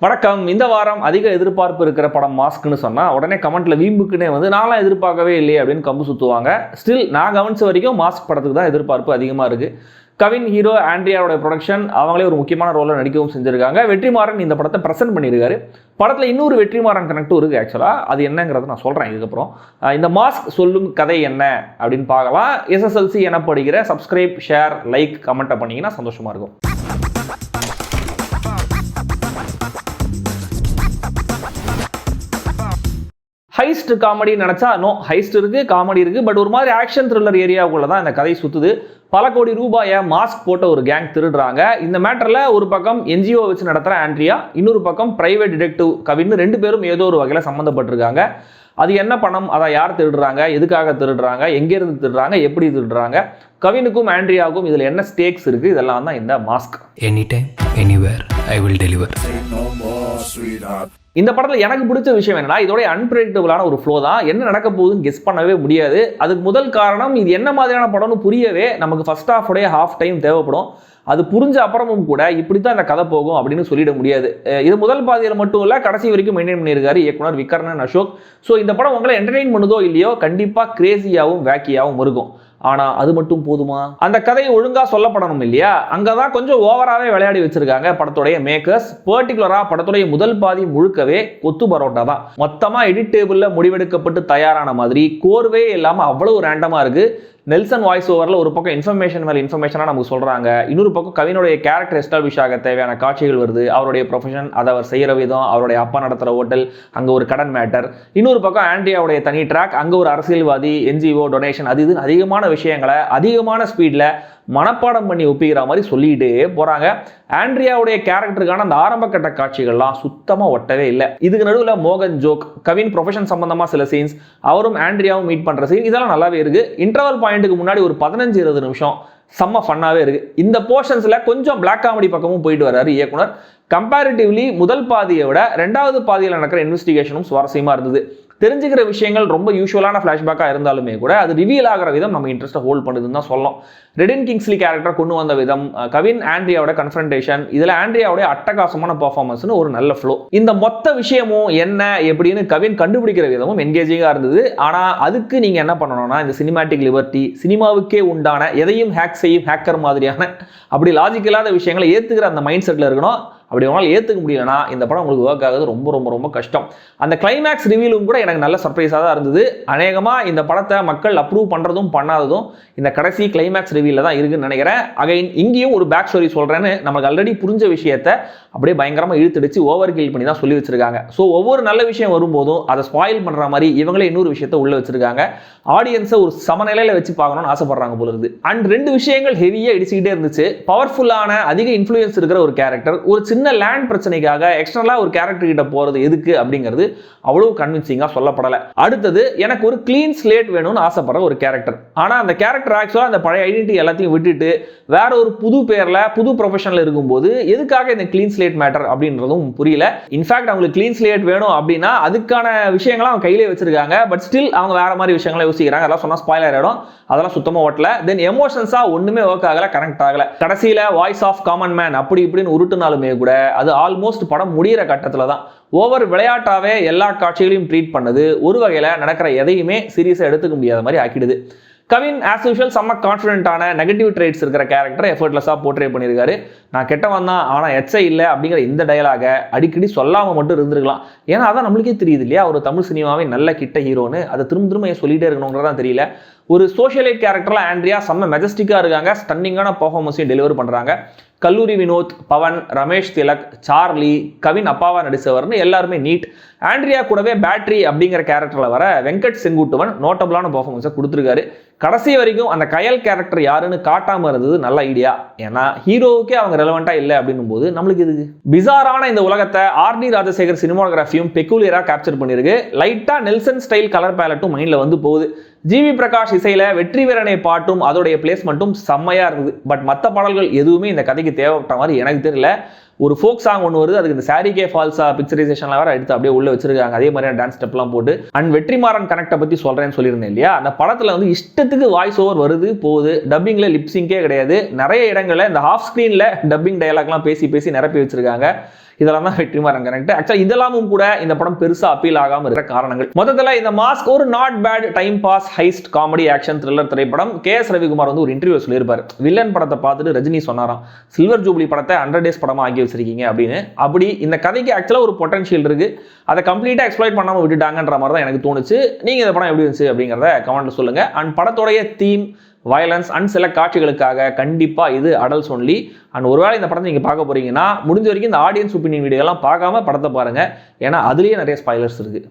வணக்கம். இந்த வாரம் அதிக எதிர்பார்ப்பு இருக்கிற படம் மாஸ்க்னு சொன்னா உடனே கமெண்ட்ல வீம்புக்குன்னே வந்து நான்லாம் எதிர்பார்க்கவே இல்லையே அப்படின்னு கம்பு சுத்துவாங்க. ஸ்டில் நான் கவனிச்ச வரைக்கும் மாஸ்க் படத்துக்கு தான் எதிர்பார்ப்பு அதிகமா இருக்கு. கவின் ஹீரோ, ஆண்ட்ரியாவோட ப்ரொடக்ஷன், அவங்களே ஒரு முக்கியமான ரோலை நடிக்கவும் செஞ்சிருக்காங்க. வெற்றிமாறன் இந்த படத்தை பிரசன்ட் பண்ணியிருக்காரு. படத்தில் இன்னொரு வெற்றிமாறன் கனெக்டும் இருக்குது. ஆக்சுவலாக அது என்னங்கிறத நான் சொல்கிறேன் இதுக்கப்புறம். இந்த மாஸ்க் சொல்லும் கதை என்ன அப்படின்னு பார்க்கலாம். SSLC எனப்படுகிற சப்ஸ்கிரைப், ஷேர், லைக், கமெண்ட்டை பண்ணிங்கன்னா சந்தோஷமாக இருக்கும். ஹைஸ்ட் காமெடி நினச்சா நோ, ஹைஸ்ட் இருக்குது, காமெடி இருக்குது, பட் ஒரு மாதிரி ஆக்ஷன் த்ரில்லர் ஏரியாவுக்குள்ள தான் இந்த கதை சுற்றுது. பல கோடி ரூபாயை மாஸ்க் போட்ட ஒரு கேங் திருடுறாங்க. இந்த மேட்டரில் ஒரு பக்கம் NGO வச்சு நடத்துகிற ஆண்ட்ரியா, இன்னொரு பக்கம் பிரைவேட் டிடெக்டிவ் கவின், ரெண்டு பேரும் ஏதோ ஒரு வகையில் சம்மந்தப்பட்டிருக்காங்க. அது என்ன பணம், அதை யார் திருடுறாங்க, எதுக்காக திருடுறாங்க, எங்கேருந்து திருடுறாங்க, எப்படி திருடுறாங்க, கவினுக்கும் ஆண்ட்ரியாவுக்கும் இதில் என்ன ஸ்டேக்ஸ் இருக்குது, இதெல்லாம் தான் இந்த mask. Any time anywhere I will deliver. இந்த படத்தில் எனக்கு பிடிச்ச விஷயம் என்னன்னா, இதோட அன்பிரடிக்டபிளான ஒரு ஃப்ளோ தான். என்ன நடக்க போகுதுன்னு கெஸ் பண்ணவே முடியாது. அதுக்கு முதல் காரணம், இது என்ன மாதிரியான படம்னு புரியவே நமக்கு ஃபர்ஸ்ட் ஹாஃப் டைம் தேவைப்படும். அது புரிஞ்ச அப்புறமும் கூட இப்படி தான் இந்த கதை போகும் அப்படின்னு சொல்லிட முடியாது. இது முதல் பாதியில் மட்டும் இல்லை, கடைசி வரைக்கும் மெயின்டைன் பண்ணியிருக்காரு இயக்குனர் விக்ரமன் அசோக். ஸோ இந்த படம் உங்களை என்டர்டெயின் பண்ணுதோ இல்லையோ, கண்டிப்பாக கிரேசியாகவும் வேக்கியாகவும் இருக்கும். ஆனால் அது மட்டும் போதுமா? அந்த கதையை ஒழுங்காக சொல்லப்படணும் இல்லையா? அங்கே தான் கொஞ்சம் ஓவராகவே விளையாடி வச்சிருக்காங்க படத்துடைய மேக்கர்ஸ். பர்டிகுலராக படத்துடைய முதல் பாதி முழுக்கவே கொத்து பரோட்டா தான். மொத்தமாக எடிட் டேபிளில் முடிவெடுக்கப்பட்டு தயாரான மாதிரி கோர்வே இல்லாமல் அவ்வளோ ரேண்டமாக இருக்குது. நெல்சன் வாய்ஸ் ஓவரில் ஒரு பக்கம் இன்ஃபர்மேஷன் மேலே இன்ஃபர்மேஷனாக நமக்கு சொல்கிறாங்க, இன்னொரு பக்கம் கவினுடைய கேரக்டர் எஸ்டாப்ளிஷ் ஆக தேவையான காட்சிகள் வருது. அவருடைய ப்ரொஃபஷன், அதை அவர் செய்கிற விதம், அவருடைய அப்பா நடத்துகிற ஹோட்டல், அங்கே ஒரு கடன் மேட்டர், இன்னொரு பக்கம் ஆண்ட்ரியாவுடைய தனி ட்ராக், அங்கே ஒரு அரசியல்வாதி, NGO, டொனேஷன், அது இதுன்னு அதிகமான விஷயங்களை அதிகமான ஸ்பீடில் மனப்பாடம் பண்ணி ஒப்பிக்கிற மாதிரி சொல்லிக்கிட்டே போகிறாங்க. ஆண்ட்ரியாவுடைய கேரக்டருக்கான அந்த ஆரம்ப கட்ட காட்சிகள்லாம் சுத்தமாக ஒட்டவே இல்லை. இதுக்கு நடுவில் மோகன் ஜோக், கவின் ப்ரொஃபஷன் சம்பந்தமாக சில சீன்ஸ், அவரும் ஆண்ட்ரியாவும் மீட் பண்ணுற சீன், இதெல்லாம் நல்லாவே இருக்குது. இன்டர்வல் பாயிண்ட்டுக்கு முன்னாடி ஒரு 15-20 நிமிஷம் செம்ம ஃபன்னாகவே இருக்குது. இந்த போர்ஷன்ஸில் கொஞ்சம் பிளாக் காமெடி பக்கமும் போயிட்டு வர்றாரு இயக்குனர். கம்பேரிட்டிவ்லி முதல் பாதியை விட ரெண்டாவது பாதியில் நடக்கிற இன்வெஸ்டிகேஷனும் சுவாரஸ்யமாக இருந்தது. தெரிஞ்சுக்கிற விஷயங்கள் ரொம்ப யூஸ்வலான ஃப்ளாஷ்பேக்காக இருந்தாலுமே கூட அது ரிவீல் ஆகிற விதம் நம்ம இன்ட்ரெஸ்ட்டை ஹோல்ட் பண்ணுதுன்னு தான் சொல்லலாம். ரெடின் கிங்ஸ்லி கேரக்டர் கொண்டு வந்த விதம், கவின் ஆண்ட்ரியாவோட கன்ஃபரன்டேஷன், இதில் ஆண்ட்ரியாவோட அட்டகாசமான பர்ஃபார்மன்ஸ்னு ஒரு நல்ல ஃப்ளோ. இந்த மொத்த விஷயமும் என்ன எப்படின்னு கவின் கண்டுபிடிக்கிற விதமும் என்கேஜிங்காக இருந்தது. ஆனால் அதுக்கு நீங்கள் என்ன பண்ணணும்னா, இந்த சினிமாட்டிக் லிபர்ட்டி, சினிமாவுக்கே உண்டான எதையும் ஹேக் செய்யும் ஹேக்கர் மாதிரியான அப்படி லாஜிக் இல்லாத விஷயங்களை ஏற்றுக்கிற அந்த மைண்ட் செட்டில் இருக்கணும். அப்படி உங்களால் ஏற்றுக்க முடியலன்னா இந்த படம் உங்களுக்கு ஒர்க் ஆகுது ரொம்ப ரொம்ப ரொம்ப கஷ்டம். அந்த கிளைமேக்ஸ் ரிவீலும் கூட எனக்கு நல்ல சர்ப்ரைஸாக தான் இருந்தது. அநேகமாக இந்த படத்தை மக்கள் அப்ரூவ் பண்ணுறதும் பண்ணாததும் இந்த கடைசி கிளைமேக்ஸ் ரிவீலில் தான் இருக்குன்னு நினைக்கிறேன். அகைன் இங்கேயும் ஒரு பேக் ஸ்டோரி சொல்கிறேன்னு நமக்கு ஆல்ரெடி புரிஞ்ச விஷயத்தை அப்படியே பயங்கரமாக இழுத்துடிச்சு ஓவர் கில் பண்ணி தான் சொல்லி வச்சிருக்காங்க. ஸோ ஒவ்வொரு நல்ல விஷயம் வரும்போதும் அதை ஸ்பாயில் பண்ணுற மாதிரி இவங்களே இன்னொரு விஷயத்தை உள்ள வச்சிருக்காங்க. ஆடியன்ஸை ஒரு சமநிலையில் வச்சு பார்க்கணும்னு ஆசைப்படுறாங்க போல இருக்குது. அண்ட் ரெண்டு விஷயங்கள் ஹெவியாக இடிச்சுக்கிட்டே இருந்துச்சு. பவர்ஃபுல்லான அதிக இன்ஃப்ளூயன்ஸ் இருக்கிற ஒரு கேரக்டர் ஒரு சின்ன லேண்ட் பிரச்சனைக்காக எக்ஸ்டர்னலா ஒரு கேரக்டர் கிட்ட போறது எதுக்கு அப்படிங்கிறது அவ்வளவு கன்வின்சிங்கா சொல்லப்படல. அடுத்தது, எனக்கு ஒரு கிளீன் ஸ்லேட் வேணும்னு ஆசைப்படுற ஒரு கேரக்டர். ஆனா அந்த கேரக்டர் ஆக்சுவலா அந்த பழைய ஐடென்டிட்டி எல்லாத்தையும் விட்டுட்டு வேற ஒரு புது பேர்ல புது ப்ரொஃபஷன்ல இருக்கும்போது எதுக்காக இந்த கிளீன் ஸ்லேட் மேட்டர் அப்படின்றதும் புரியல. இன்ஃபேக்ட் அவங்களுக்கு கிளீன் ஸ்லேட் வேணும் அப்படின்னா அதுக்கான விஷயங்களை அவங்க கையிலே வச்சிருக்காங்க. பட் ஸ்டில் அவங்க வேற மாதிரி விஷயங்களை யோசிக்கிறாங்க. அதெல்லாம் சொன்னா ஸ்பாயிலர் ஆயிடும். அதெல்லாம் சுத்தமா ஓட்டல. தென் எமோஷன்ஸா ஒண்ணுமே ஒர்க் ஆகல, கனெக்ட் ஆகல. கடைசியில வாய்ஸ் ஆஃப் காமன் மேன் அப்படி இப்படின்னு உருட்டுனாலுமே கூட அது ஆல்மோஸ்ட் படம் முடிகிற கட்டத்தில் தான் ஓவர் விளையாட்டாவே எல்லா காட்சிகளையும் ட்ரீட் பண்ணது ஒரு வகையில் நடக்கிற எதையுமே சீரியஸாக எடுத்துக்க முடியாத மாதிரி ஆக்கிடுது. கவின் ஆஸ் யூஷுவல் செம்ம கான்ஃபிடென்ட்டான நெகட்டிவ் ட்ரேட்ஸ் இருக்கிற கேரக்டரை எஃபர்ட்லெஸ்ஸாக போர்ட்ரே பண்ணியிருக்காரு. நான் கெட்டவன் தான் ஆனால் எச்சை இல்லை அப்படிங்கிற இந்த டயலாக அடிக்கடி சொல்லாமல் மட்டும் இருந்திருக்கலாம். ஏன்னா அதான் நம்மளுக்கே தெரியுது இல்லையா, ஒரு தமிழ் சினிமாவே நல்ல கிட்ட ஹீரோன்னு. அதை திரும்ப சொல்லிட்டே இருக்கணுங்கிறதான் தெரியல. ஒரு சோஷியலைட் கேரக்டரில் ஆண்ட்ரியா செம்ம மெஜஸ்டிக்காக இருக்காங்க. ஸ்டன்னிங்கான பர்ஃபார்மன்ஸையும் டெலிவர் பண்ணுறாங்க. கல்லூரி வினோத், பவன், ரமேஷ் திலக், சார்லி, கவின் அப்பாவா நடிச்சவர்னு எல்லாருமே நீட். ஆண்ட்ரியா கூடவே பேட்டரி அப்படிங்கிற கேரக்டரில் வர வெங்கட் செங்குட்டுவன் நோட்டபிளான பர்ஃபார்மன்ஸை கொடுத்துருக்காரு. கடைசி வரைக்கும் அந்த கயல் கேரக்டர் யாருன்னு காட்டாமல் இருந்தது நல்ல ஐடியா. ஏன்னா ஹீரோவுக்கே அவங்க ரெலவெண்ட்டாக இல்லை அப்படின்னும் போது நம்மளுக்கு இதுக்கு பிசாரான இந்த உலகத்தை RD ராஜசேகர் சினிமாகிராஃபியும் பெக்குலியராக கேப்சர் பண்ணியிருக்கு. லைட்டாக நெல்சன் ஸ்டைல் கலர் பேலட்டும் மைண்டில் வந்து போகுது. GV பிரகாஷ் இசையில வெற்றி வீரனை பாட்டும் அதோடைய பிளேஸ்மெண்ட்டும் செம்மையா இருக்குது. பட் மற்ற பாடல்கள் எதுவுமே இந்த கதைக்கு தேவைப்பட்ட மாதிரி எனக்கு தெரியல. ஒரு ஃபோக் சாங் ஒன்று வருது, அதுக்கு இந்த சாரிகே ஃபால்ஸா பிக்சரைசேஷன்ல வேற எடுத்து அப்படியே உள்ள வச்சிருக்காங்க. அதே மாதிரியான டான்ஸ் ஸ்டெப்லாம் போட்டு. அண்ட் வெற்றிமாறன் கனெக்டை பத்தி சொல்றேன்னு சொல்லியிருந்தேன் இல்லையா, அந்த படத்துல வந்து இஷ்டத்துக்கு வாய்ஸ் ஓவர் வருது போகுது. டப்பிங்ல லிப்சிங்கே கிடையாது. நிறைய இடங்கள்ல இந்த ஹாஃப் ஸ்கிரீன்ல டப்பிங் டயலாக்லாம் பேசி நிரப்பி வச்சிருக்காங்க. இதெல்லாம் தான் வெற்றிமாறன் கனெக்ட். ஆக்சுவலா இதெல்லாமும் கூட இந்த படம் பெருசா அப்பீல் ஆகாம இருக்கிற காரணங்கள். மொத்தத்தில் இந்த மாஸ்க் ஒரு not bad time pass heist comedy action thriller திரைப்படம். KS ரவிக்குமார் வந்து ஒரு இன்டர்வியூ சொல்லியிருப்பாரு, வில்லன் படத்தை பார்த்துட்டு ரஜினி சொன்னாராம், சில்வர் ஜூப்ளி படத்தை 100 days படமா ஆக்கி வச்சிருக்கீங்க அப்படின்னு. அப்படி இந்த கதைக்கு ஆக்சுவலா ஒரு பொட்டன்ஷியல் இருக்கு, அதை கம்ப்ளீட்டா எக்ஸ்ப்ளாய்ட் பண்ணாம விட்டுட்டாங்கன்ற மாதிரி தான் எனக்கு தோணுச்சு. நீங்க இந்த படம் எப்படி இருந்துச்சு அப்படிங்கிறத கமெண்ட்ல சொல்லுங்க. அண்ட் படத்தோடைய தீம், வயலன்ஸ் அண்ட் சில காட்சிகளுக்காக கண்டிப்பா இது அடல்ட்ஸ் ஒன்லி. அண்ட் ஒருவேளை இந்த படத்தை நீங்க பார்க்க போறீங்கன்னா முடிஞ்ச வரைக்கும் இந்த ஆடியன்ஸ் ஒப்பீனியன் வீடியோலாம் பார்க்காம படத்தை பாருங்க, ஏன்னா அதுலயே நிறைய ஸ்பாய்லர்ஸ் இருக்கு.